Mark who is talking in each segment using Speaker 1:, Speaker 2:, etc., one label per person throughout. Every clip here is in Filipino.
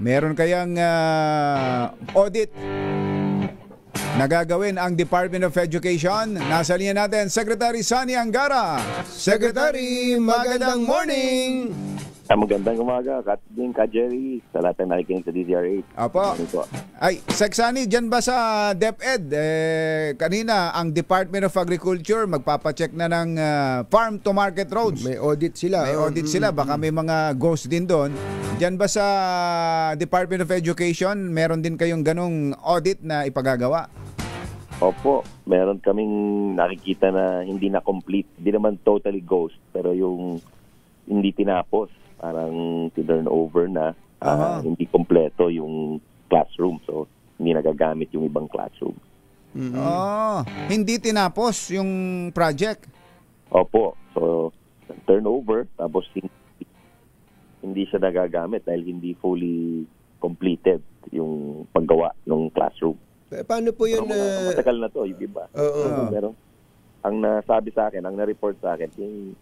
Speaker 1: Meron kayang audit na gagawin ang Department of Education. Nasa linya natin, Secretary Sunny Angara. Secretary, magandang morning!
Speaker 2: Magandang umaga, Ka Jerry, sa lahat ng nakikinig sa DZRH.
Speaker 1: Apo. Ay, Sec Sunny, dyan ba sa DepEd, kanina ang Department of Agriculture magpapacheck na ng farm to market roads.
Speaker 3: May audit sila.
Speaker 1: May audit sila, baka may mga ghost din doon. Dyan ba sa Department of Education, meron din kayong ganong audit na ipagagawa?
Speaker 2: Opo, meron kaming nakikita na hindi na complete. Hindi naman totally ghost, pero yung hindi tinapos. Parang turn over na, hindi kompleto yung classroom. So, hindi nagagamit yung ibang classroom.
Speaker 1: Hindi tinapos yung project?
Speaker 2: Opo. So, turnover, tapos hindi siya nagagamit dahil hindi fully completed yung paggawa ng classroom.
Speaker 3: Paano po yun?
Speaker 2: Matagal na to, yung iba. Pero, ang nasabi sa akin, ang na-report sa akin, yung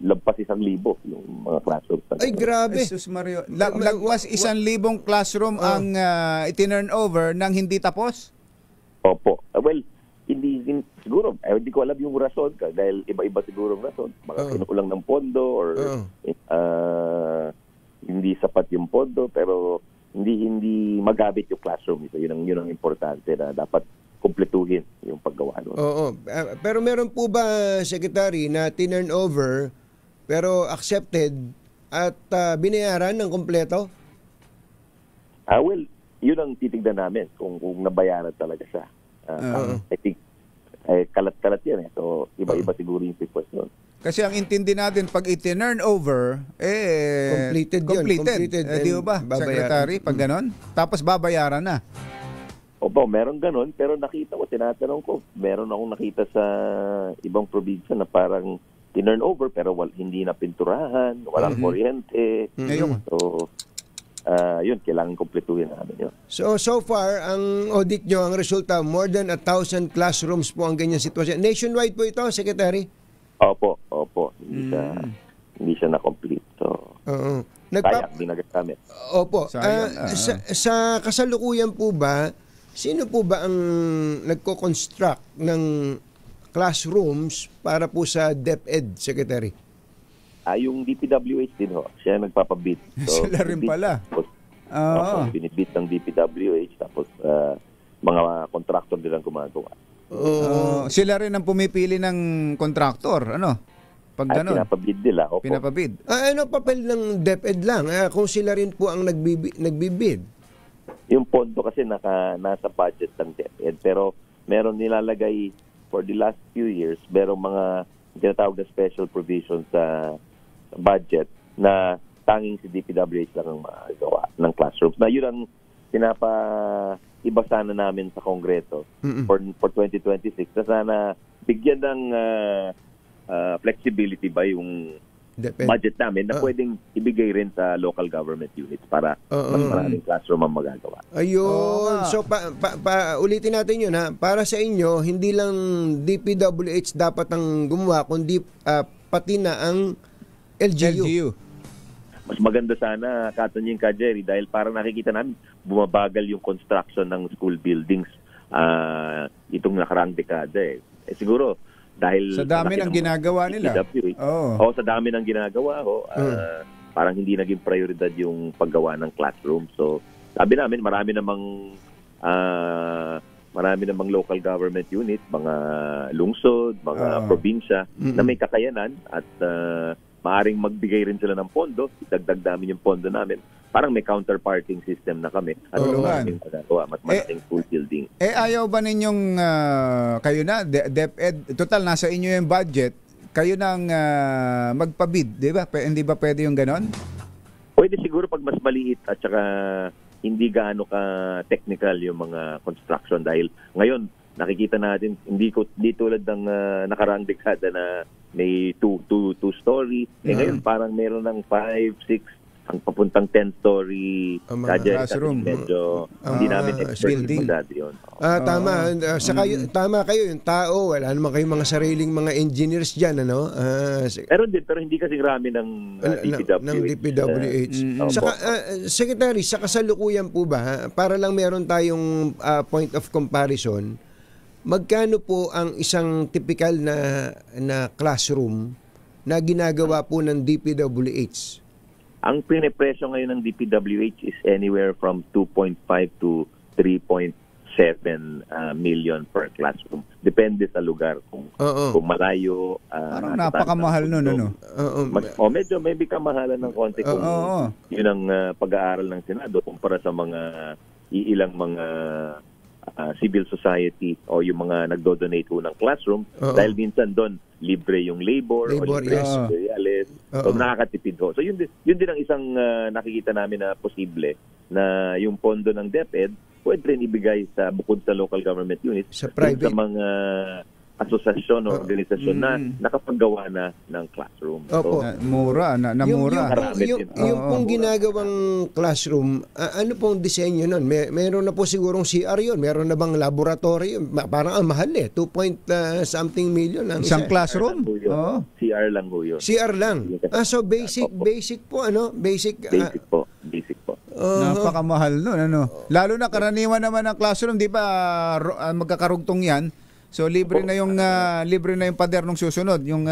Speaker 2: lagpas 1,000 yung mga classroom.
Speaker 3: Ay, grabe.
Speaker 1: Jesus Mario. Lagpas 1,000 classroom ang itinurn over nang hindi tapos?
Speaker 2: Opo. Well, siguro, hindi ko alam yung rason dahil iba-iba siguro ang rason. Baka kinukulang ng pondo or hindi sapat yung pondo, pero hindi magamit yung classroom. Yun ang importante na dapat kumpletuhin yung paggawa nun.
Speaker 3: Oo. Pero meron po ba, Secretary, na tinurn over pero accepted at binayaran ng kumpleto?
Speaker 2: Well, yun ang titignan namin kung nabayaran talaga siya. I think kalat-kalat yan. So, iba-iba siguro yung request nun.
Speaker 1: Kasi ang intindi natin, pag itinurn over,
Speaker 3: completed.
Speaker 1: Di ba, Secretary, pag ganon? Tapos babayaran na.
Speaker 2: Opo, meron ganun, pero nakita ko, tinatanong ko, meron akong nakita sa ibang probinsya na parang tinurn over pero hindi na pinturahan, walang kuryente. So, yun, kailangan kumpletuhin namin yun.
Speaker 3: So far, ang audit nyo, ang resulta, more than 1,000 classrooms po ang ganyan sitwasyon. Nationwide po ito, Secretary?
Speaker 2: Opo. Hindi siya na-complete. So, kaya, hindi nagagamit.
Speaker 3: Opo. Sa kasalukuyan po ba, sino po ba ang nagko-construct ng classrooms para po sa DepEd, Secretary?
Speaker 2: Yung DPWH din ho. Siya nagpapabid. So,
Speaker 1: sila rin pala.
Speaker 2: Binibid ng DPWH tapos mga contractor din ang gumagawa.
Speaker 1: Sila rin ang pumipili ng contractor, ano? Pag ganun.
Speaker 2: Pinapabid nila. Opo.
Speaker 1: Pinapabid.
Speaker 3: Ano papel ng DepEd lang? Kung sila rin po ang nagbibid?
Speaker 2: Yung pondo kasi nasa budget ng DepEd, pero meron nilalagay for the last few years, merong mga tinatawag na special provisions sa budget na tanging si DPWH lang ang magawa ng classrooms. Na yun ang pinapaiba sana namin sa Kongreso for 2026 na sana bigyan ng flexibility ba yung budget namin na pwedeng ibigay rin sa local government units para mas maraming classroom ang magagawa.
Speaker 3: Ayun. So, ulitin natin yun ha. Para sa inyo, hindi lang DPWH dapat ang gumawa, kundi pati na ang LGU.
Speaker 2: Mas maganda sana, Katanying Ka Jerry, dahil parang nakikita namin bumabagal yung construction ng school buildings itong nakaraang dekada eh. Siguro, dahil
Speaker 1: sa dami ng ginagawa nila.
Speaker 2: Sa dami ng ginagawa. Parang hindi naging prioridad yung paggawa ng classroom. So, sabi namin, marami namang local government unit, mga lungsod, mga probinsya na may kakayanan at maaring magbigay rin sila ng pondo. Idagdag namin yung pondo namin. Parang may counterparting system na kami at mas malaking school building.
Speaker 1: Ayaw ba ninyong kayo na, DepEd, total nasa inyo yung budget, kayo nang magpabid, di ba? Hindi ba pwede yung ganon?
Speaker 2: Pwede siguro pag mas maliit at saka hindi gaano ka technical yung mga construction dahil ngayon nakikita natin hindi tulad ng nakaraang dekada na may two story. Ngayon parang meron ng 5, 6 ang papuntang 10-story
Speaker 3: Ang mga
Speaker 2: Kajeri,
Speaker 1: classroom.
Speaker 2: medyo hindi namin expert
Speaker 1: building.
Speaker 2: masyado yun.
Speaker 3: Tama. Tama kayo, yung tao, wala naman kayong mga sariling mga engineers dyan, ano?
Speaker 2: Pero hindi kasi rami ng DPWH.
Speaker 3: ng DPWH.
Speaker 2: Opo.
Speaker 3: Secretary, sa kasalukuyan po ba, para lang meron tayong point of comparison, magkano po ang isang typical na classroom na ginagawa po ng DPWH?
Speaker 2: Ang pinipresyo ngayon ng DPWH is anywhere from 2.5 to 3.7 million per classroom. Depende sa lugar. Kung malayo.
Speaker 1: Parang napakamahal nun, ano?
Speaker 2: Medyo maybe kamahalan ng konti kung yun ang pag-aaral ng Senado kumpara sa mga iilang mga civil society o yung mga nagdo-donate po ng classroom. Dahil minsan doon, libre yung labor o libre yung materials. So nakakatipid ho. So yun din ang isang nakikita namin na posible na yung pondo ng DepEd pwede rin ibigay sa bukod sa local government units
Speaker 3: sa private,
Speaker 2: sa mga asosasyon o organisasyon na nakapaggawa na ng classroom.
Speaker 3: Opo.
Speaker 2: So,
Speaker 1: Mura. Mura.
Speaker 3: Yung pong ginagawang classroom, ano pong disenyo nun? Meron na po sigurong CR yun. Meron na bang laboratory? Parang ang mahal 2 million ang
Speaker 1: isang classroom?
Speaker 2: CR lang po yun.
Speaker 3: CR lang. So basic po, ano? Basic
Speaker 2: po.
Speaker 1: Napakamahal nun, ano? Lalo na karaniwan naman ng classroom, di ba magkakarugtong yan? So libre na yung pader nung susunod, yung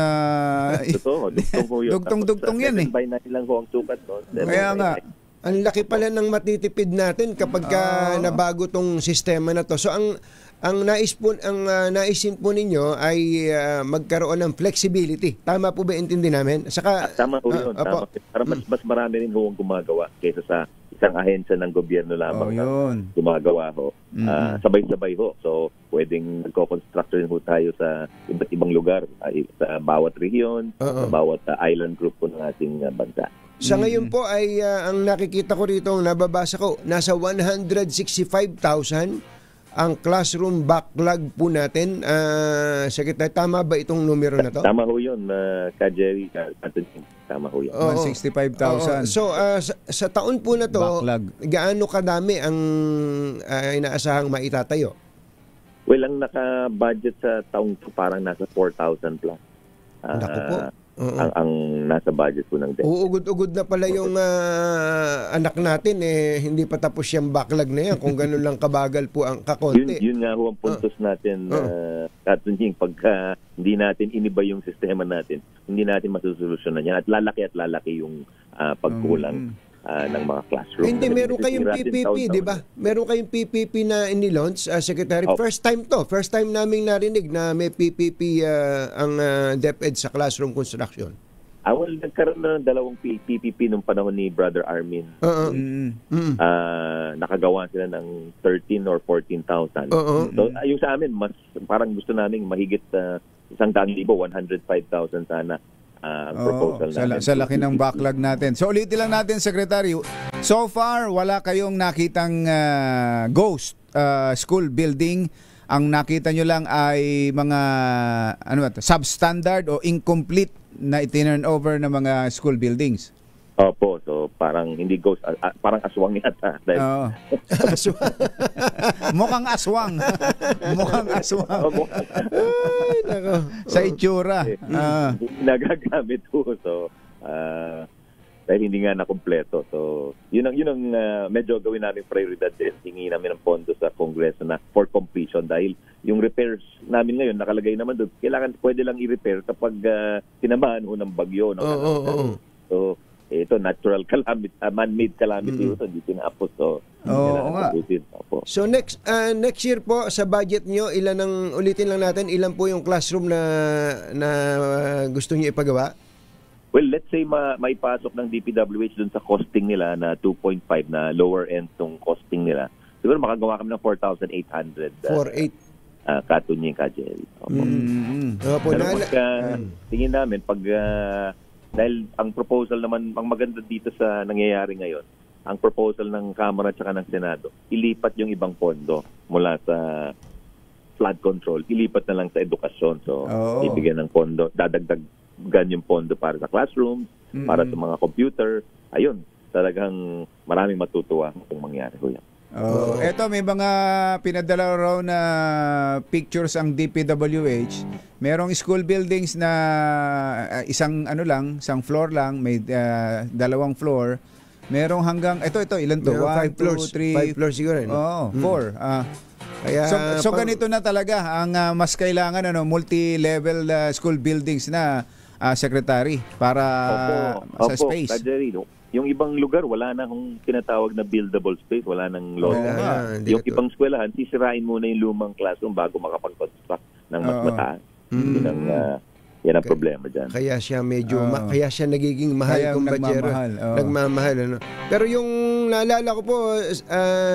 Speaker 1: dugtong yan eh.
Speaker 2: By 9 lang ho ang sukat, no?
Speaker 1: Kaya nga.
Speaker 3: Ang laki pala ng matitipid natin kapag nabago tong sistema na to. So ang naisin po ninyo ay magkaroon ng flexibility. Tama po ba intindi namin? Saka
Speaker 2: tama po yun. Tama. Para mas marami rin ho ang gumagawa kaysa sa isang ahensya ng gobyerno lamang na gumagawa ho. Sabay-sabay ho. So, pwedeng nagko-construct rin ho tayo sa iba't ibang lugar, sa bawat rehiyon, sa bawat island group po ng ating bansa.
Speaker 3: Sa ngayon po ay ang nakikita ko rito, nababasa ko, nasa 165,000 ang classroom backlog po natin. Secretary, tama ba itong numero na to?
Speaker 2: Tama ho yun, Kajeri. Tama ho yun.
Speaker 1: 165,000.
Speaker 3: So, sa taon po na to,
Speaker 1: backlog.
Speaker 3: gaano kadami ang inaasahang maitatayo?
Speaker 2: Well, ang naka-budget sa taong to parang nasa 4,000 plus.
Speaker 3: Naku po.
Speaker 2: Ang nasa budget po ng DepEd.
Speaker 3: Uugod-ugod na pala yung anak natin, hindi pa tapos yung backlog na yan kung ganun lang kabagal po ang kakonti.
Speaker 2: Yun nga ho ang puntos natin, Katunying, pagka hindi natin iniba yung sistema natin, hindi natin masusolusyonan yan at lalaki yung pagkulang ng mga classroom.
Speaker 3: Hindi, meron kayong PPP, di ba? Meron kayong PPP na inilaunch, Secretary. First time to. First time naming narinig na may PPP ang DepEd sa classroom construction.
Speaker 2: Nagkaroon na ng 2 PPP nung panahon ni Brother Armin. Nakagawa sila ng 13 or 14,000. So, yung sa amin, mas parang gusto namin mahigit 100,000, 105,000 sana. Proposal natin.
Speaker 1: Sa laki ng backlog natin. So ulitin lang natin, Secretary. So far, wala kayong nakitang ghost school building. Ang nakita nyo lang ay mga substandard o incomplete na itinurn over ng mga school buildings.
Speaker 2: Opo, so parang hindi ghost, parang aswang yata.
Speaker 1: Mukhang aswang. Mukhang aswang.
Speaker 3: Ay, nako.
Speaker 1: Sa itsura.
Speaker 2: Nagagamit po. So, dahil hindi nga nakumpleto. So, yun ang medyo gawin namin prioridad din. Hingi namin ng pondo sa Kongreso na for completion dahil yung repairs namin ngayon nakalagay naman doon. Kailangan pwede lang i-repair kapag tinamaan ho ng bagyo. So, ito natural calamity, man-made calamity ito, hindi tinapos. So,
Speaker 3: so next year po sa budget nyo, ulitin lang natin, ilan po yung classroom na gusto niyo ipagawa?
Speaker 2: Well, let's say maipasok ng DPWH dun sa costing nila na 2.5 na lower end tong costing nila. Siguro makagawa kami ng 4,800.
Speaker 3: 4,800.
Speaker 2: Katunying, Kajeri. Tingin namin pag dahil ang proposal naman, ang maganda dito sa nangyayari ngayon, ang proposal ng Kamara at saka ng Senado, ilipat yung ibang pondo mula sa flood control, ilipat na lang sa edukasyon. So, ibigyan ng pondo, dadagdagan yung pondo para sa classrooms, para sa mga computer. Ayun. talagang maraming matutuwa kung mangyari ko yan.
Speaker 1: Eto, may mga pinadala raw na pictures ang DPWH. Merong school buildings na isang floor lang, may 2 floor. Merong hanggang ito ilan to? 1, 2, 3,
Speaker 3: 5 floors siguro.
Speaker 1: 4.
Speaker 3: Kaya,
Speaker 1: So ganito na talaga ang mas kailangan multi-level school buildings na secretary para sa space.
Speaker 2: Tajeri, yung ibang lugar, wala na akong tinatawag na buildable space, wala nang law. Yung ibang eskwelahan, sisirain muna yung lumang classroom bago makapag-construct ng mas mataas. Yan ang problema dyan.
Speaker 3: Kaya siya medyo, kaya siya nagiging mahal kung bachero. Nagmamahal. Pero yung naalala ko po,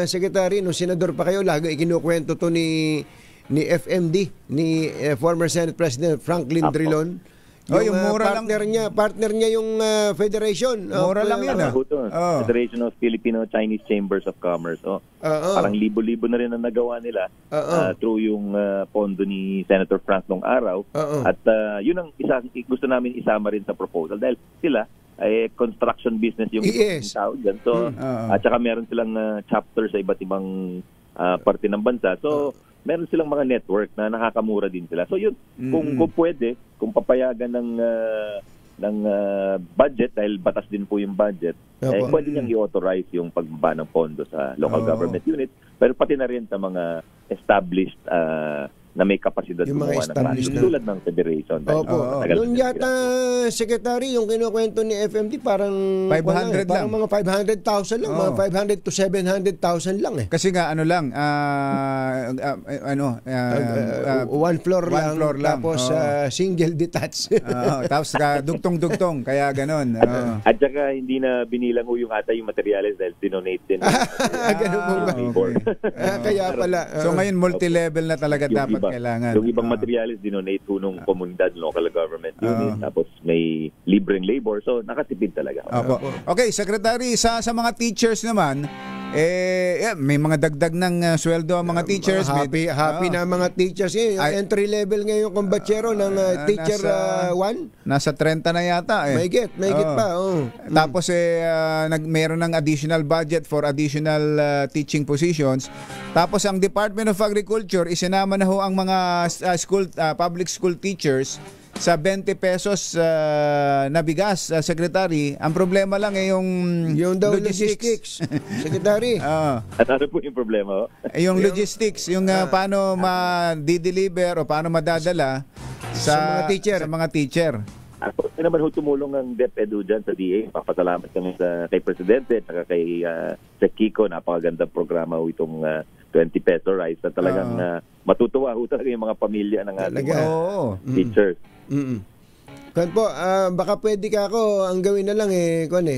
Speaker 3: Secretary, nung senador pa kayo, lagi ikinukwento to ni FMD, ni former Senate President Franklin Drilon. Yung mura partner niya yung Federation.
Speaker 1: Mura lang yun.
Speaker 2: Federation of Filipino-Chinese Chambers of Commerce. Parang libo-libo na rin ang nagawa nila through yung pondo ni Senator Frank nung araw. At yun ang gusto namin isama rin sa proposal dahil sila ay construction business yung tao dyan. So, at saka meron silang chapter sa iba't ibang parte ng bansa. So, meron silang mga network na nakakamura din sila. So yun, kung pwede, kung papayagan ng budget, dahil batas din po yung budget, pwede niyang i-authorize yung pagbaba ng pondo sa local government unit, pero pati na rin sa mga established na may kapasidad gumawa ng classroom tulad ng federation.
Speaker 3: Noon yata, Secretary, yung kinukwento ni FMD parang
Speaker 1: 500
Speaker 3: parang mga 500,000 lang, mga 500 to 700,000 lang eh.
Speaker 1: Kasi nga
Speaker 3: one floor lang. Tapos single detached.
Speaker 2: Tapos
Speaker 1: dugtong-dugtong, kaya ganon.
Speaker 2: At saka hindi na binilang yung materials dahil dinonate din.
Speaker 3: Ganun po ba? Kaya pala.
Speaker 1: So ngayon multi-level na talaga dapat kailangan.
Speaker 2: Yung ibang materials dinonate po nung komunidad, local government unit, tapos may libreng labor, so nakatipid talaga.
Speaker 1: Okay, Secretary, sa mga teachers naman, may mga dagdag ng sweldo ang mga teachers.
Speaker 3: Happy na mga teachers. Yung entry level ngayon kung bachero ng teacher 1.
Speaker 1: Nasa 30 na yata.
Speaker 3: May get pa.
Speaker 1: Tapos meron ng additional budget for additional teaching positions. Tapos ang Department of Agriculture, isinama na ho ang mga public school teachers sa 20 pesos na bigas, Secretary. Ang problema lang yung logistics.
Speaker 3: Secretary.
Speaker 2: At ano po yung problema?
Speaker 1: Yung logistics, yung paano ma-deliver o paano madadala sa mga teacher.
Speaker 2: Ako naman tumulong ang DepEd dyan sa DA. Papasalamat kami kay Presidente at kay Sec Kiko. Napakagandang programa itong 20 peso rice na talagang matutuwa talaga yung mga pamilya ng ating teachers.
Speaker 3: Kan po, baka pwede ka ako, ang gawin na lang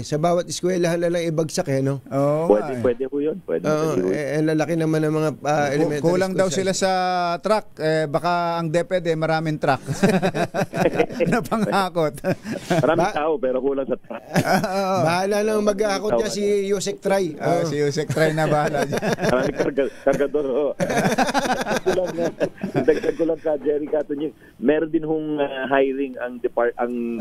Speaker 3: sa bawat eskwelahan na lang ibagsak no?
Speaker 2: Pwede po yun.
Speaker 3: Lalaki naman ng mga elementary
Speaker 1: kulang daw sila sa truck. Baka ang DepEd maraming truck. Napangakot.
Speaker 2: Maraming tao pero kulang sa truck.
Speaker 3: Bahala lang mag-aakot niya si Yusek Try.
Speaker 1: Si Yusek Try na bahala dyan.
Speaker 2: Maraming kargador. Dagdag ko lang ka, Jerry Catoño. Meron din hong hiring ang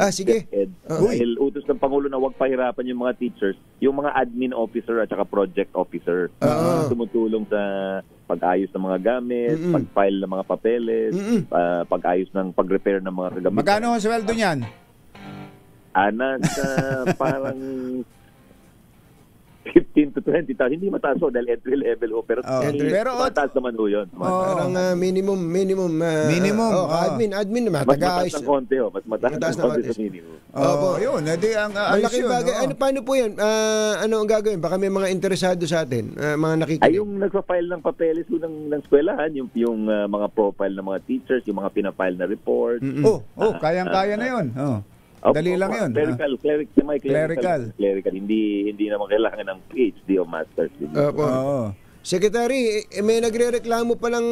Speaker 3: sige.
Speaker 2: Dahil utos ng Pangulo na huwag pahirapan yung mga teachers, yung mga admin officer at saka project officer tumutulong sa pag-ayos ng mga gamit, pag-file ng mga papeles, pag-ayos ng pag-repair ng mga kagamitan.
Speaker 1: Magkano ang sweldo niyan?
Speaker 2: Parang 15 to 20,000. Hindi mataas dahil entry level pero mataas naman yun.
Speaker 3: Parang minimum. Admin naman.
Speaker 2: Mas mataas ng konti Mas mataas ng konti sa minimum.
Speaker 1: Yun. Ang
Speaker 3: malaking bagay. Paano po yan? Ano ang gagawin? Baka may mga interesado sa atin, mga nakikinig.
Speaker 2: Ay, yung nagpa-file ng papeles ng eskwelahan, yung mga profile ng mga teachers, yung mga pinafile na report.
Speaker 1: Kayang-kaya na yun. Dali lang yun.
Speaker 2: Clerical. Hindi naman kailangan ng PhD o master's.
Speaker 3: Secretary, may nagrereklamo pa lang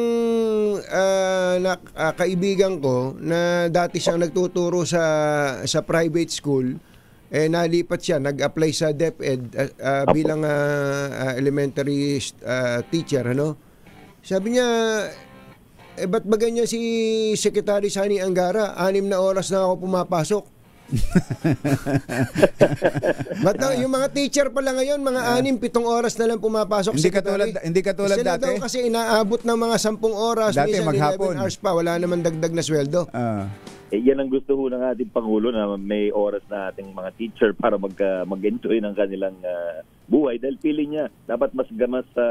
Speaker 3: kaibigan ko na dati siyang nagtuturo sa private school. Nalipat siya, nag-apply sa DepEd bilang elementary teacher. Sabi niya, ba't ba ganyan si Secretary Sani Angara? 6 na oras na ako pumapasok. Ba't daw, yung mga teacher pala ngayon, mga 6-7 oras na lang pumapasok.
Speaker 1: Hindi katulad
Speaker 3: sila
Speaker 1: dati.
Speaker 3: daw kasi inaabot ng mga 10 oras,
Speaker 1: Dati
Speaker 3: minsan
Speaker 1: maghapon.
Speaker 3: 11 hours pa, wala naman dagdag na sweldo.
Speaker 2: Yan ang gusto ho ng ating Pangulo na may oras na ating mga teacher para mag-enjoy ng kanilang buhay dahil feeling niya dapat mas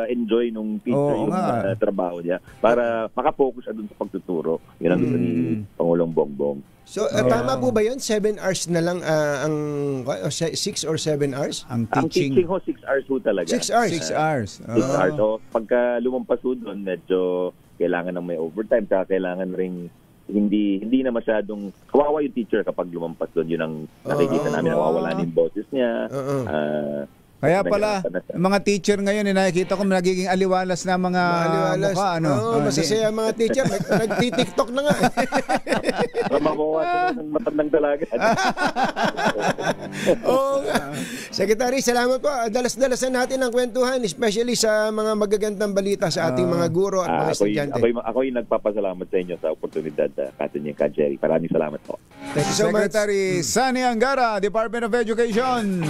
Speaker 2: enjoy nung teacher yung trabaho niya para makapokus siya dun sa pagtuturo. Yan ang gusto ni Pangulong Bongbong.
Speaker 3: So, tama po ba yun? 7 hours na lang ang 6 or 7 hours?
Speaker 1: Ang
Speaker 2: Ang
Speaker 1: teaching.
Speaker 2: teaching ho, 6 hours ho talaga.
Speaker 3: 6 hours?
Speaker 1: 6 hours.
Speaker 2: 6 hours. So, pagka lumampas ho doon, medyo kailangan ng may overtime. Kaya kailangan ring hindi na masyadong kawawa yung teacher kapag lumampas doon. Yun ang nakikita namin, nawawala na yung boses niya.
Speaker 1: Kaya pala, mga teacher ngayon, nakikita ko nagiging aliwalas na mga mukha.
Speaker 3: Oo, masasaya mga teacher. Nagti-TikTok na nga.
Speaker 2: Makuha ng matandang dalaga.
Speaker 3: Oo nga. Secretary, salamat po. Dalas-dalasan natin ang kwentuhan, especially sa mga magagandang balita sa ating mga guro at mga estudyante.
Speaker 2: Ako yung nagpapasalamat sa inyo sa oportunidad, Katunyang Kajeri. Maraming salamat po.
Speaker 3: Thank you so much.
Speaker 1: Secretary Sani Angara, Department of Education.